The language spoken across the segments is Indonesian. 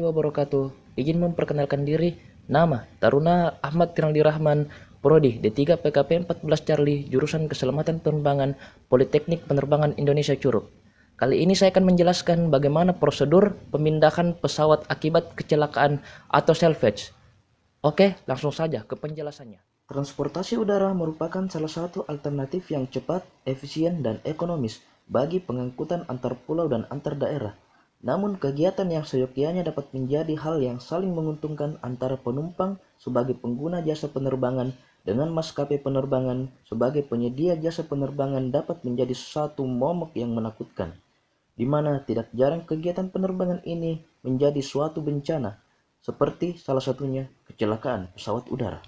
warahmatullahi wabarakatuh. Izin memperkenalkan diri. Nama Taruna Ahmad Tirnaldi Rahman, Prodi D3 PKP 14 Charlie, jurusan Keselamatan Penerbangan, Politeknik Penerbangan Indonesia Curug. Kali ini saya akan menjelaskan bagaimana prosedur pemindahan pesawat akibat kecelakaan atau salvage. Oke, langsung saja ke penjelasannya. Transportasi udara merupakan salah satu alternatif yang cepat, efisien, dan ekonomis bagi pengangkutan antar pulau dan antar daerah. Namun kegiatan yang seyogyanya dapat menjadi hal yang saling menguntungkan antara penumpang sebagai pengguna jasa penerbangan dengan maskapai penerbangan sebagai penyedia jasa penerbangan dapat menjadi satu momok yang menakutkan, di mana tidak jarang kegiatan penerbangan ini menjadi suatu bencana, seperti salah satunya kecelakaan pesawat udara.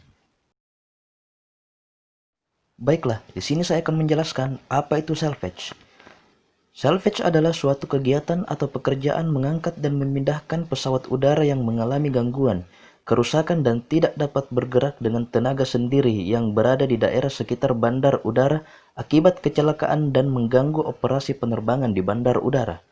Baiklah, di sini saya akan menjelaskan apa itu salvage. Salvage adalah suatu kegiatan atau pekerjaan mengangkat dan memindahkan pesawat udara yang mengalami gangguan, kerusakan dan tidak dapat bergerak dengan tenaga sendiri yang berada di daerah sekitar bandar udara akibat kecelakaan dan mengganggu operasi penerbangan di bandar udara.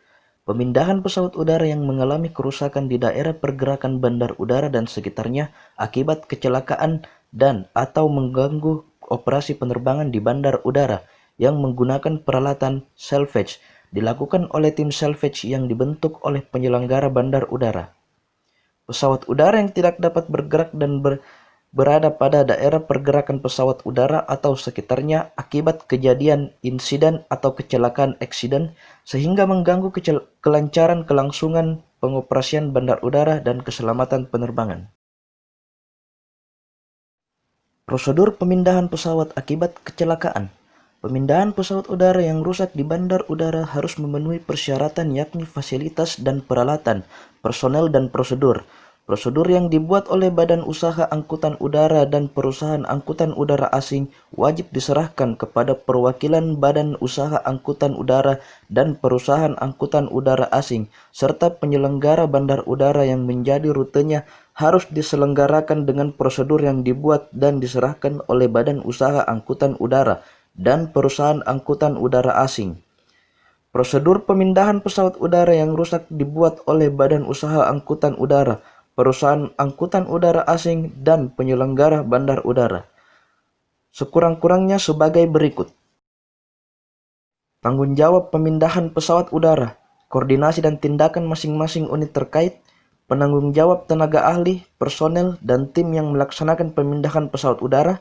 Pemindahan pesawat udara yang mengalami kerusakan di daerah pergerakan bandar udara dan sekitarnya akibat kecelakaan dan atau mengganggu operasi penerbangan di bandar udara yang menggunakan peralatan salvage dilakukan oleh tim salvage yang dibentuk oleh penyelenggara bandar udara. Pesawat udara yang tidak dapat bergerak dan berada pada daerah pergerakan pesawat udara atau sekitarnya akibat kejadian insiden atau kecelakaan eksiden sehingga mengganggu kelancaran kelangsungan pengoperasian bandar udara dan keselamatan penerbangan. Prosedur pemindahan pesawat akibat kecelakaan. Pemindahan pesawat udara yang rusak di bandar udara harus memenuhi persyaratan yakni fasilitas dan peralatan, personel dan prosedur. Prosedur yang dibuat oleh Badan Usaha Angkutan Udara dan perusahaan angkutan udara asing wajib diserahkan kepada perwakilan Badan Usaha Angkutan Udara dan perusahaan angkutan udara asing, serta penyelenggara bandar udara yang menjadi rutenya harus diselenggarakan dengan prosedur yang dibuat dan diserahkan oleh Badan Usaha Angkutan Udara dan perusahaan angkutan udara asing. Prosedur pemindahan pesawat udara yang rusak dibuat oleh Badan Usaha Angkutan Udara, perusahaan angkutan udara asing, dan penyelenggara bandar udara. Sekurang-kurangnya sebagai berikut. Tanggung jawab pemindahan pesawat udara, koordinasi dan tindakan masing-masing unit terkait, penanggung jawab tenaga ahli, personel, dan tim yang melaksanakan pemindahan pesawat udara,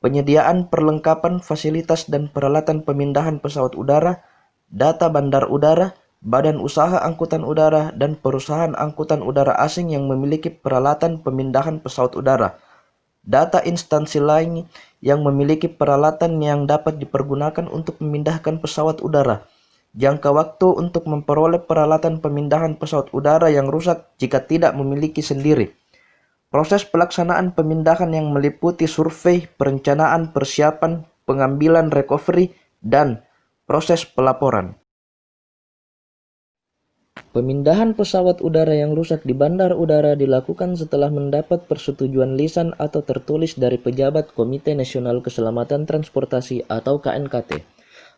penyediaan perlengkapan fasilitas dan peralatan pemindahan pesawat udara, data bandar udara, Badan Usaha Angkutan Udara, dan perusahaan angkutan udara asing yang memiliki peralatan pemindahan pesawat udara, data instansi lain yang memiliki peralatan yang dapat dipergunakan untuk memindahkan pesawat udara, jangka waktu untuk memperoleh peralatan pemindahan pesawat udara yang rusak jika tidak memiliki sendiri, proses pelaksanaan pemindahan yang meliputi survei, perencanaan, persiapan, pengambilan recovery, dan proses pelaporan. Pemindahan pesawat udara yang rusak di bandar udara dilakukan setelah mendapat persetujuan lisan atau tertulis dari pejabat Komite Nasional Keselamatan Transportasi atau KNKT.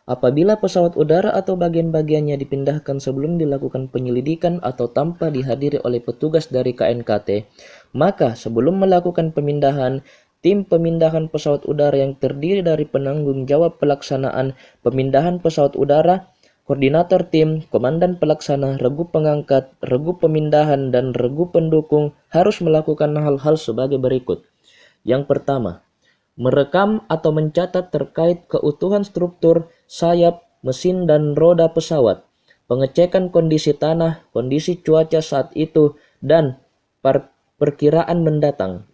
Apabila pesawat udara atau bagian-bagiannya dipindahkan sebelum dilakukan penyelidikan atau tanpa dihadiri oleh petugas dari KNKT, maka sebelum melakukan pemindahan, tim pemindahan pesawat udara yang terdiri dari penanggung jawab pelaksanaan pemindahan pesawat udara, koordinator tim, komandan pelaksana, regu pengangkat, regu pemindahan, dan regu pendukung harus melakukan hal-hal sebagai berikut. Yang pertama, merekam atau mencatat terkait keutuhan struktur, sayap, mesin, dan roda pesawat, pengecekan kondisi tanah, kondisi cuaca saat itu, dan perkiraan mendatang.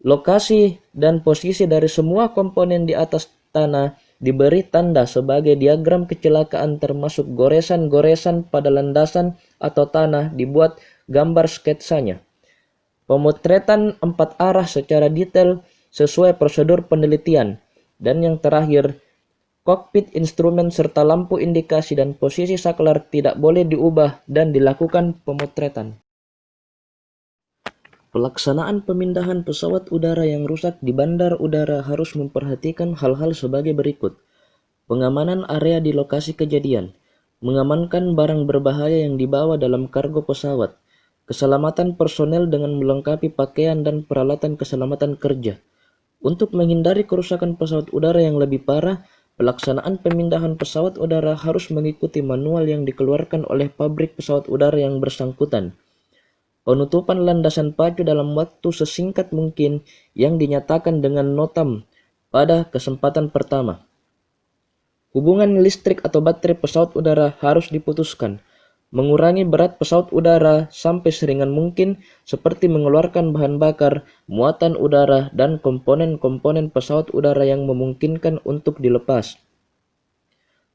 Lokasi dan posisi dari semua komponen di atas tanah diberi tanda sebagai diagram kecelakaan termasuk goresan-goresan pada landasan atau tanah dibuat gambar sketsanya. Pemotretan 4 arah secara detail sesuai prosedur penelitian. Dan yang terakhir, kokpit, instrumen, serta lampu indikasi dan posisi saklar tidak boleh diubah dan dilakukan pemotretan. Pelaksanaan pemindahan pesawat udara yang rusak di bandar udara harus memperhatikan hal-hal sebagai berikut. Pengamanan area di lokasi kejadian, mengamankan barang berbahaya yang dibawa dalam kargo pesawat, keselamatan personel dengan melengkapi pakaian dan peralatan keselamatan kerja. Untuk menghindari kerusakan pesawat udara yang lebih parah, pelaksanaan pemindahan pesawat udara harus mengikuti manual yang dikeluarkan oleh pabrik pesawat udara yang bersangkutan. Penutupan landasan pacu dalam waktu sesingkat mungkin yang dinyatakan dengan NOTAM pada kesempatan pertama. Hubungan listrik atau baterai pesawat udara harus diputuskan. Mengurangi berat pesawat udara sampai seringan mungkin seperti mengeluarkan bahan bakar, muatan udara, dan komponen-komponen pesawat udara yang memungkinkan untuk dilepas.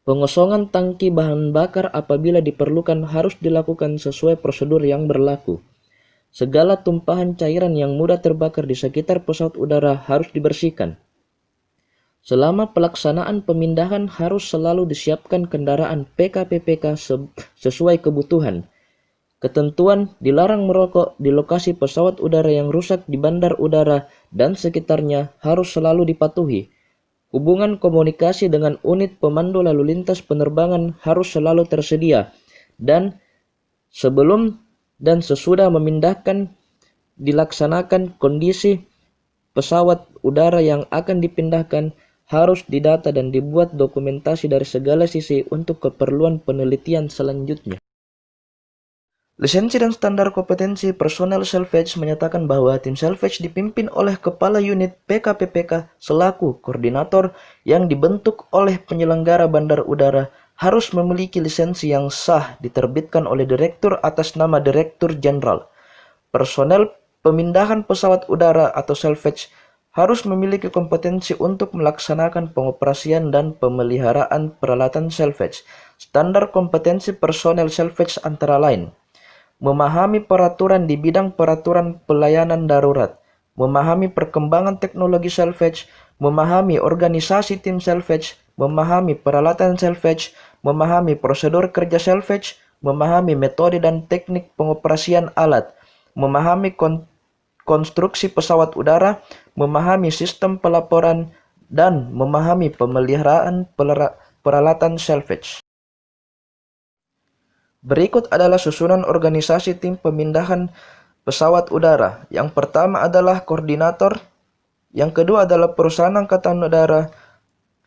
Pengosongan tangki bahan bakar apabila diperlukan harus dilakukan sesuai prosedur yang berlaku. Segala tumpahan cairan yang mudah terbakar di sekitar pesawat udara harus dibersihkan. Selama pelaksanaan pemindahan harus selalu disiapkan kendaraan PKPPK sesuai kebutuhan. Ketentuan dilarang merokok di lokasi pesawat udara yang rusak di bandar udara dan sekitarnya harus selalu dipatuhi. Hubungan komunikasi dengan unit pemandu lalu lintas penerbangan harus selalu tersedia, dan sebelum dan sesudah memindahkan dilaksanakan kondisi pesawat udara yang akan dipindahkan harus didata dan dibuat dokumentasi dari segala sisi untuk keperluan penelitian selanjutnya. Lisensi dan standar kompetensi personel salvage menyatakan bahwa tim salvage dipimpin oleh kepala unit PKPPK selaku koordinator yang dibentuk oleh penyelenggara bandar udara harus memiliki lisensi yang sah diterbitkan oleh direktur atas nama direktur jenderal. Personel pemindahan pesawat udara atau salvage harus memiliki kompetensi untuk melaksanakan pengoperasian dan pemeliharaan peralatan salvage. Standar kompetensi personel salvage antara lain: memahami peraturan di bidang peraturan pelayanan darurat, memahami perkembangan teknologi salvage, memahami organisasi tim salvage, memahami peralatan salvage, memahami prosedur kerja salvage, memahami metode dan teknik pengoperasian alat, memahami konstruksi pesawat udara, memahami sistem pelaporan, dan memahami pemeliharaan peralatan salvage. Berikut adalah susunan organisasi tim pemindahan pesawat udara. Yang pertama adalah koordinator, yang kedua adalah perusahaan angkatan udara,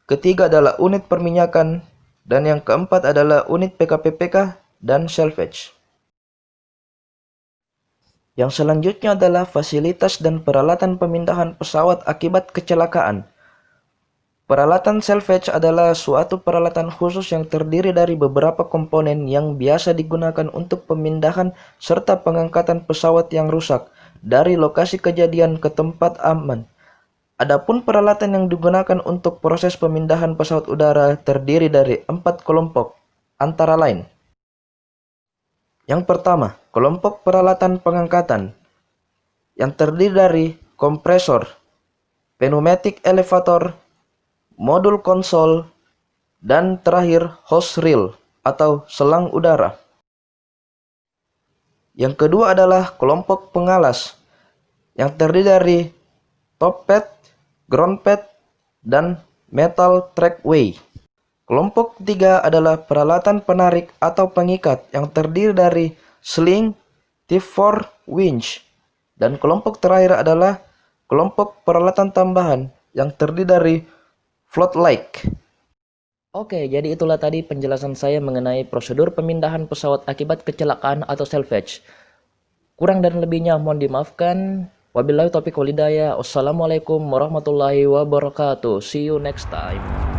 ketiga adalah unit perminyakan, dan yang keempat adalah unit PKPPK dan salvage. Yang selanjutnya adalah fasilitas dan peralatan pemindahan pesawat akibat kecelakaan. Peralatan salvage adalah suatu peralatan khusus yang terdiri dari beberapa komponen yang biasa digunakan untuk pemindahan serta pengangkatan pesawat yang rusak dari lokasi kejadian ke tempat aman. Adapun peralatan yang digunakan untuk proses pemindahan pesawat udara terdiri dari 4 kelompok, antara lain: yang pertama, kelompok peralatan pengangkatan, yang terdiri dari kompresor, pneumatic elevator, modul konsol, dan terakhir hose reel atau selang udara. Yang kedua adalah kelompok pengalas, yang terdiri dari top pad, ground pad, dan metal trackway. Kelompok ketiga adalah peralatan penarik atau pengikat yang terdiri dari sling, T4 winch. Dan kelompok terakhir adalah kelompok peralatan tambahan yang terdiri dari float-like. Oke, jadi itulah tadi penjelasan saya mengenai prosedur pemindahan pesawat akibat kecelakaan atau salvage. Kurang dan lebihnya mohon dimaafkan. Wabillahi taufiq wal hidayah. Wassalamualaikum warahmatullahi wabarakatuh. See you next time.